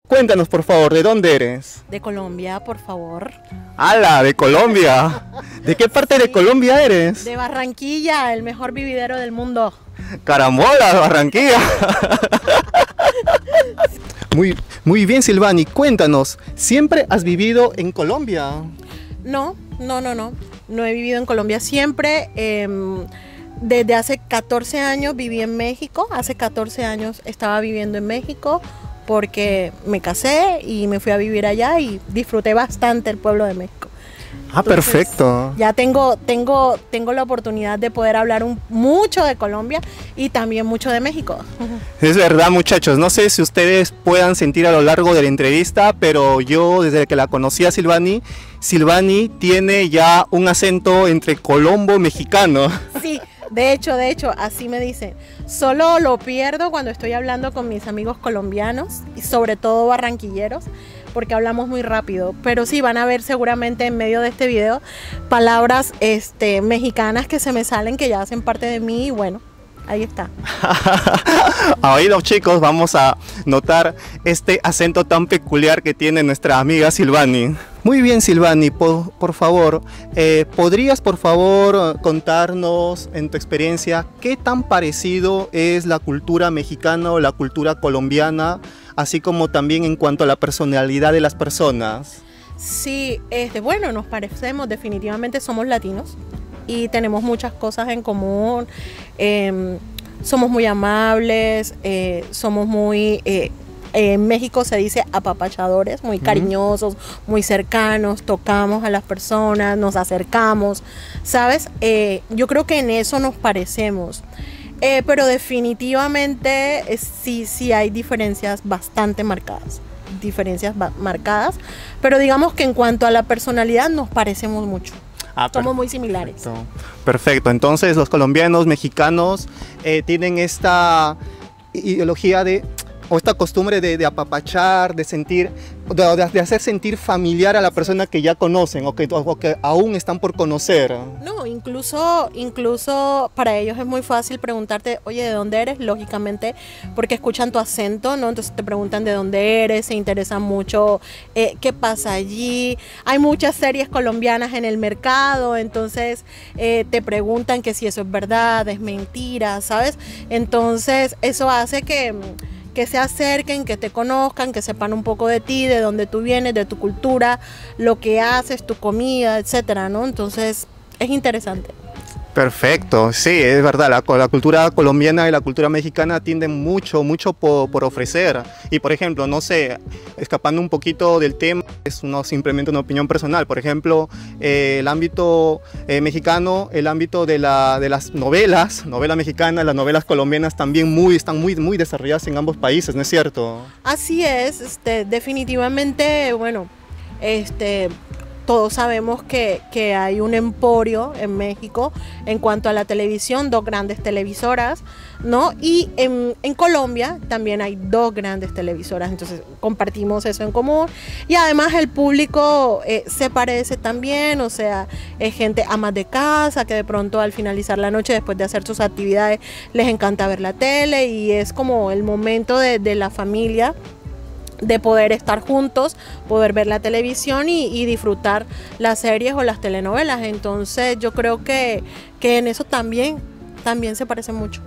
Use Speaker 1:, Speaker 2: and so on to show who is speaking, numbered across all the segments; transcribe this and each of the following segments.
Speaker 1: Cuéntanos, por favor, ¿de dónde eres?
Speaker 2: De Colombia, por favor.
Speaker 1: ¡Hala, de Colombia! ¿De qué parte de Colombia eres?
Speaker 2: De Barranquilla, el mejor vividero del mundo.
Speaker 1: ¡Carambola, Barranquilla! Muy bien, Silvani, cuéntanos, ¿siempre has vivido en Colombia?
Speaker 2: No. No he vivido en Colombia siempre. Desde hace 14 años viví en México. Hace 14 años estaba viviendo en México porque me casé y me fui a vivir allá y disfruté bastante el pueblo de México.
Speaker 1: Ah,
Speaker 2: Entonces,
Speaker 1: perfecto.
Speaker 2: ya tengo la oportunidad de poder hablar mucho de Colombia y también mucho de México.
Speaker 1: Es verdad, muchachos, no sé si ustedes puedan sentir a lo largo de la entrevista, pero yo desde que la conocí a Silvani tiene ya un acento entre colombo mexicano.
Speaker 2: Sí, de hecho, así me dicen. Solo lo pierdo cuando estoy hablando con mis amigos colombianos y sobre todo barranquilleros, porque hablamos muy rápido. Pero sí, van a ver seguramente en medio de este video palabras mexicanas que se me salen, que ya hacen parte de mí y bueno, ahí está.
Speaker 1: Ahí los chicos vamos a notar este acento tan peculiar que tiene nuestra amiga Silvani. Muy bien, Silvani, por favor, ¿podrías por favor contarnos en tu experiencia qué tan parecido es la cultura mexicana o la cultura colombiana, así como también en cuanto a la personalidad de las personas?
Speaker 2: Sí, bueno, nos parecemos, definitivamente somos latinos y tenemos muchas cosas en común. Somos muy amables, somos muy... en México se dice apapachadores, muy cariñosos, muy cercanos, tocamos a las personas, nos acercamos, ¿sabes? Yo creo que en eso nos parecemos. Pero definitivamente sí hay diferencias bastante marcadas. Pero digamos que en cuanto a la personalidad nos parecemos mucho. Somos muy similares.
Speaker 1: Perfecto, entonces los colombianos, mexicanos tienen esta ideología o esta costumbre de apapachar, de hacer sentir familiar a la persona que ya conocen o que aún están por conocer.
Speaker 2: No, incluso para ellos es muy fácil preguntarte, oye, ¿de dónde eres? Lógicamente, porque escuchan tu acento, ¿no? Entonces te preguntan de dónde eres, se interesan mucho qué pasa allí. Hay muchas series colombianas en el mercado, entonces te preguntan que si eso es verdad, es mentira, ¿sabes? Entonces eso hace que se acerquen, que te conozcan, que sepan un poco de ti, de dónde tú vienes, de tu cultura, lo que haces, tu comida, etcétera, ¿no? Entonces, es interesante.
Speaker 1: Perfecto, sí, es verdad, la cultura colombiana y la cultura mexicana tienden mucho por ofrecer. Y por ejemplo, no sé, escapando un poquito del tema, es simplemente una opinión personal. Por ejemplo, el ámbito mexicano, el ámbito de las novelas mexicanas, las novelas colombianas también están muy desarrolladas en ambos países, ¿no es cierto?
Speaker 2: Así es, definitivamente, bueno, todos sabemos que hay un emporio en México en cuanto a la televisión, 2 grandes televisoras, ¿no? Y en Colombia también hay 2 grandes televisoras, entonces compartimos eso en común. Y además el público se parece también, o sea, es gente amas de casa que de pronto al finalizar la noche, después de hacer sus actividades, les encanta ver la tele y es como el momento de la familia, de poder estar juntos, poder ver la televisión y disfrutar las series o las telenovelas. Entonces yo creo que en eso también se parece mucho.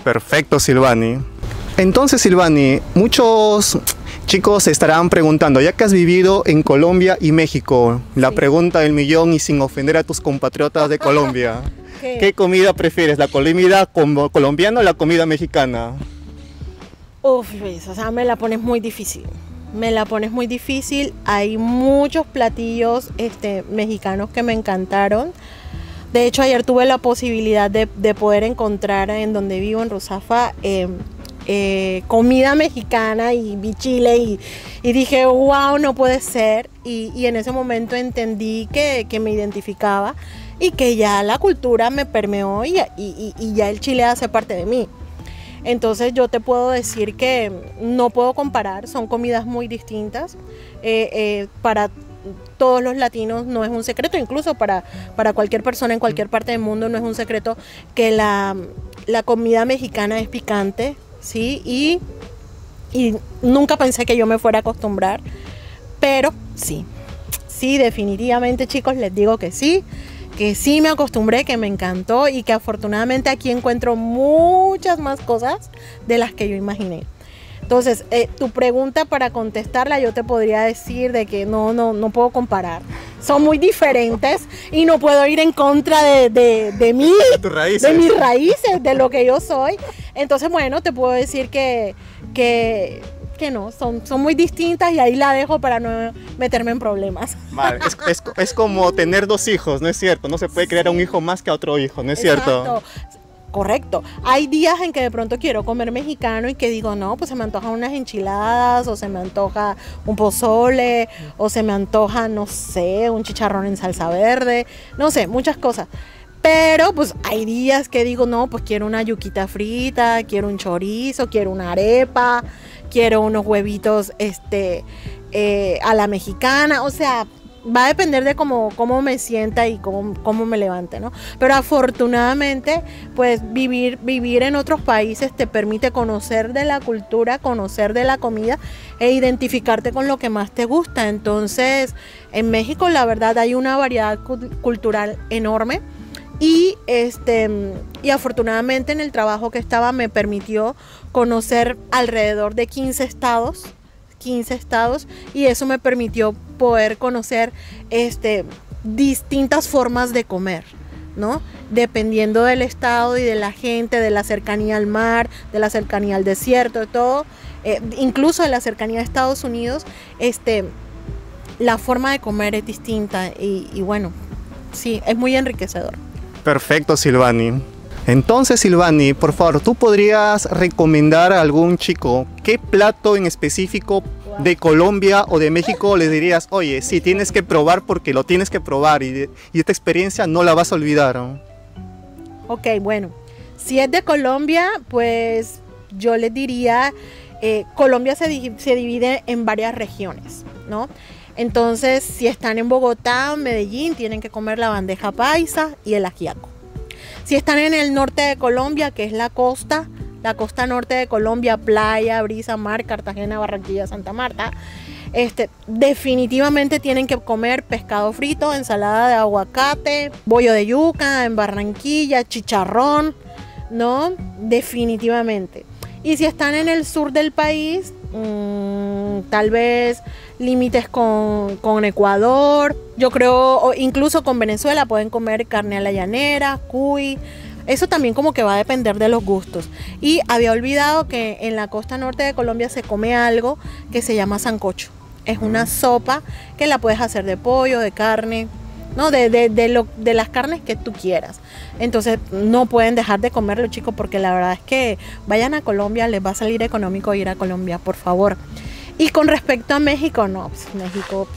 Speaker 1: Perfecto, Silvani. Entonces, Silvani, muchos chicos se estarán preguntando, ya que has vivido en Colombia y México, la pregunta del millón y sin ofender a tus compatriotas de Colombia, ¿qué comida prefieres, la comida colombiana o la comida mexicana?
Speaker 2: Uf, Luis, o sea, me la pones muy difícil. Hay muchos platillos mexicanos que me encantaron. De hecho, ayer tuve la posibilidad de poder encontrar en donde vivo, en Ruzafa, comida mexicana y vi chile y dije, wow, no puede ser. Y en ese momento entendí que me identificaba y que ya la cultura me permeó y ya el chile hace parte de mí. Entonces yo te puedo decir que no puedo comparar, son comidas muy distintas. Para todos los latinos no es un secreto, incluso para cualquier persona en cualquier parte del mundo no es un secreto que la comida mexicana es picante, ¿sí? y nunca pensé que yo me fuera a acostumbrar, pero sí, definitivamente, chicos, les digo que sí me acostumbré, que me encantó y que afortunadamente aquí encuentro muchas más cosas de las que yo imaginé. Entonces, tu pregunta, para contestarla, yo te podría decir de que no puedo comparar. Son muy diferentes y no puedo ir en contra de mí, de mis raíces, de lo que yo soy. Entonces, bueno, te puedo decir que no, son muy distintas, y ahí la dejo para no meterme en problemas.
Speaker 1: Vale, es como tener dos hijos, ¿no es cierto? No se puede crear un hijo más que a otro hijo, ¿no es cierto?
Speaker 2: Correcto. Hay días en que de pronto quiero comer mexicano y que digo, no, pues se me antojan unas enchiladas, o se me antoja un pozole, o se me antoja, no sé, un chicharrón en salsa verde, no sé, muchas cosas. Pero pues hay días que digo, no, pues quiero una yuquita frita, quiero un chorizo, quiero una arepa, quiero unos huevitos a la mexicana. O sea, va a depender de cómo me sienta y cómo me levante, ¿no? Pero afortunadamente, pues vivir en otros países te permite conocer de la cultura, conocer de la comida e identificarte con lo que más te gusta. Entonces, en México, la verdad, hay una variedad cultural enorme. Y afortunadamente en el trabajo que estaba me permitió conocer alrededor de 15 estados, y eso me permitió poder conocer distintas formas de comer, ¿no? Dependiendo del estado y de la gente, de la cercanía al mar, de la cercanía al desierto, de todo, incluso de la cercanía a Estados Unidos, la forma de comer es distinta y bueno, sí, es muy enriquecedor.
Speaker 1: Perfecto, Silvani. Entonces, Silvani, por favor, ¿tú podrías recomendar a algún chico qué plato en específico de Colombia o de México le dirías, oye, sí, tienes que probar porque lo tienes que probar y esta experiencia no la vas a olvidar, ¿no?
Speaker 2: Ok, bueno, si es de Colombia, pues yo les diría, Colombia se divide en varias regiones, ¿no? Entonces, si están en Bogotá o Medellín, tienen que comer la bandeja paisa y el ajiaco. Si están en el norte de Colombia, que es la costa norte de Colombia, playa, brisa, mar, Cartagena, Barranquilla, Santa Marta, definitivamente tienen que comer pescado frito, ensalada de aguacate, bollo de yuca en Barranquilla, chicharrón, ¿no? Definitivamente. Y si están en el sur del país, tal vez límites con Ecuador, yo creo, o incluso con Venezuela, pueden comer carne a la llanera, cuy. Eso también como que va a depender de los gustos. Y había olvidado que en la costa norte de Colombia se come algo que se llama sancocho. Es una sopa que la puedes hacer de pollo, de carne, ¿no? De las carnes que tú quieras. Entonces no pueden dejar de comerlo, chicos, porque la verdad es que vayan a Colombia, les va a salir económico ir a Colombia, por favor. Y con respecto a México, no, pues México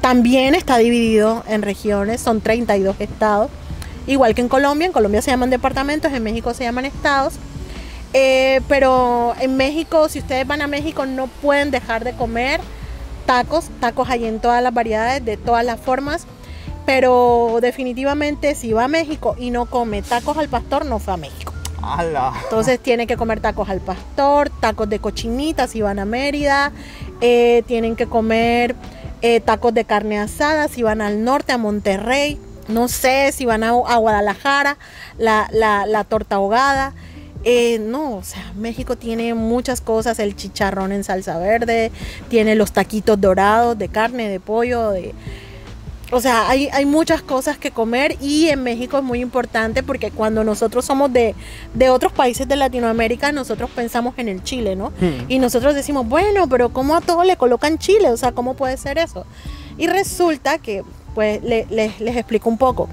Speaker 2: también está dividido en regiones, son 32 estados, igual que en Colombia se llaman departamentos, en México se llaman estados. Pero en México, si ustedes van a México, no pueden dejar de comer tacos hay en todas las variedades, de todas las formas, pero definitivamente si va a México y no come tacos al pastor, no fue a México.
Speaker 1: ¡Hala!
Speaker 2: Entonces tiene que comer tacos al pastor, tacos de cochinita si van a Mérida, tienen que comer tacos de carne asada si van al norte, a Monterrey, no sé, si van a Guadalajara, la torta ahogada. No, o sea, México tiene muchas cosas, el chicharrón en salsa verde, tiene los taquitos dorados de carne, de pollo, o sea, hay muchas cosas que comer, y en México es muy importante porque cuando nosotros somos de otros países de Latinoamérica, nosotros pensamos en el chile, ¿no? Y nosotros decimos, bueno, pero ¿cómo a todos le colocan chile? O sea, ¿cómo puede ser eso? Y resulta que, pues, les explico un poco.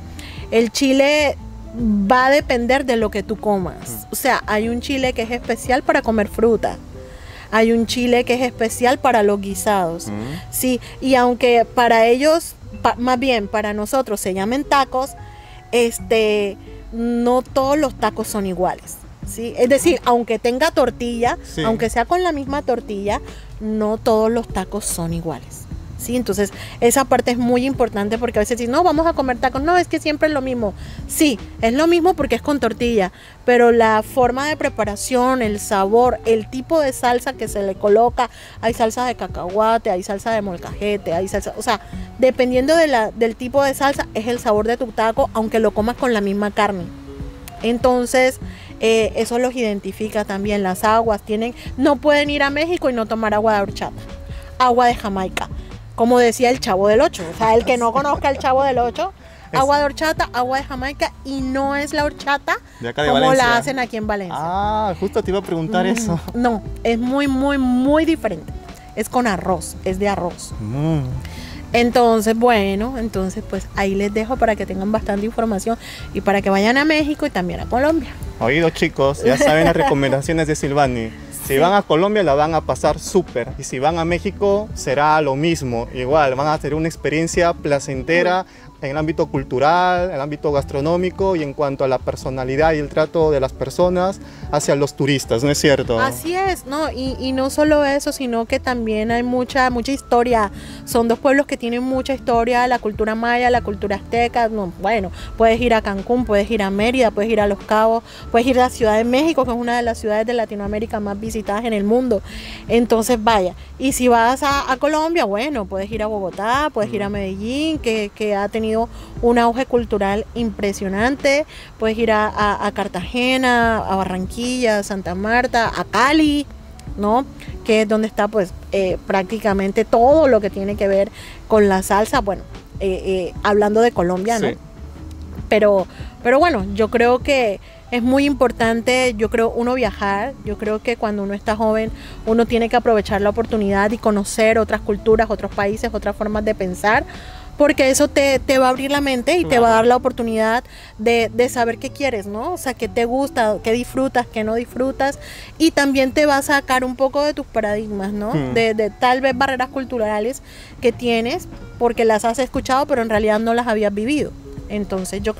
Speaker 2: El chile va a depender de lo que tú comas. O sea, hay un chile que es especial para comer fruta. Hay un chile que es especial para los guisados. Sí, y aunque para ellos, más bien para nosotros se llamen tacos, no todos los tacos son iguales. ¿Sí? Es decir, aunque tenga tortilla, sí, aunque sea con la misma tortilla, no todos los tacos son iguales. ¿sí? Entonces, esa parte es muy importante porque a veces dicen, no, vamos a comer tacos. No, es que siempre es lo mismo. Sí, es lo mismo porque es con tortilla, pero la forma de preparación, el sabor, el tipo de salsa que se le coloca, hay salsa de cacahuate, hay salsa de molcajete, hay salsa, o sea, dependiendo del tipo de salsa, es el sabor de tu taco, aunque lo comas con la misma carne. Entonces, eso los identifica también. Las aguas no pueden ir a México y no tomar agua de horchata, agua de Jamaica, como decía el Chavo del Ocho. O sea, el que no conozca el Chavo del Ocho, agua de horchata, agua de Jamaica, y no es la horchata
Speaker 1: de acá de
Speaker 2: como
Speaker 1: Valencia.
Speaker 2: la hacen aquí en Valencia.
Speaker 1: Ah, justo te iba a preguntar eso.
Speaker 2: No, es muy, muy, muy diferente. Es con arroz, es de arroz. Entonces, bueno, pues ahí les dejo para que tengan bastante información y para que vayan a México y también a Colombia.
Speaker 1: Oídos, chicos, ya saben las recomendaciones de Silvani. Si van a Colombia la van a pasar súper, y si van a México será lo mismo, igual van a tener una experiencia placentera en el ámbito cultural, en el ámbito gastronómico y en cuanto a la personalidad y el trato de las personas hacia los turistas, ¿no es cierto?
Speaker 2: Así es, ¿no? Y no solo eso, sino que también hay mucha historia. Son dos pueblos que tienen mucha historia, la cultura maya, la cultura azteca. No, bueno, puedes ir a Cancún, puedes ir a Mérida, puedes ir a Los Cabos, puedes ir a la Ciudad de México, que es una de las ciudades de Latinoamérica más visitadas en el mundo. Entonces, vaya, y si vas a Colombia, bueno, puedes ir a Bogotá, puedes ir a Medellín, que ha tenido un auge cultural impresionante. Puedes ir a Cartagena, a Barranquilla, a Santa Marta, a Cali, ¿no? Que es donde está pues prácticamente todo lo que tiene que ver con la salsa, bueno, hablando de Colombia, ¿no? Sí. Pero bueno, yo creo que es muy importante, yo creo, uno viajar. Yo creo que cuando uno está joven, uno tiene que aprovechar la oportunidad y conocer otras culturas, otros países, otras formas de pensar, porque eso te va a abrir la mente y te va a dar la oportunidad de saber qué quieres, ¿no? O sea, qué te gusta, qué disfrutas, qué no disfrutas, y también te va a sacar un poco de tus paradigmas, ¿no? De tal vez barreras culturales que tienes porque las has escuchado, pero en realidad no las habías vivido. Entonces yo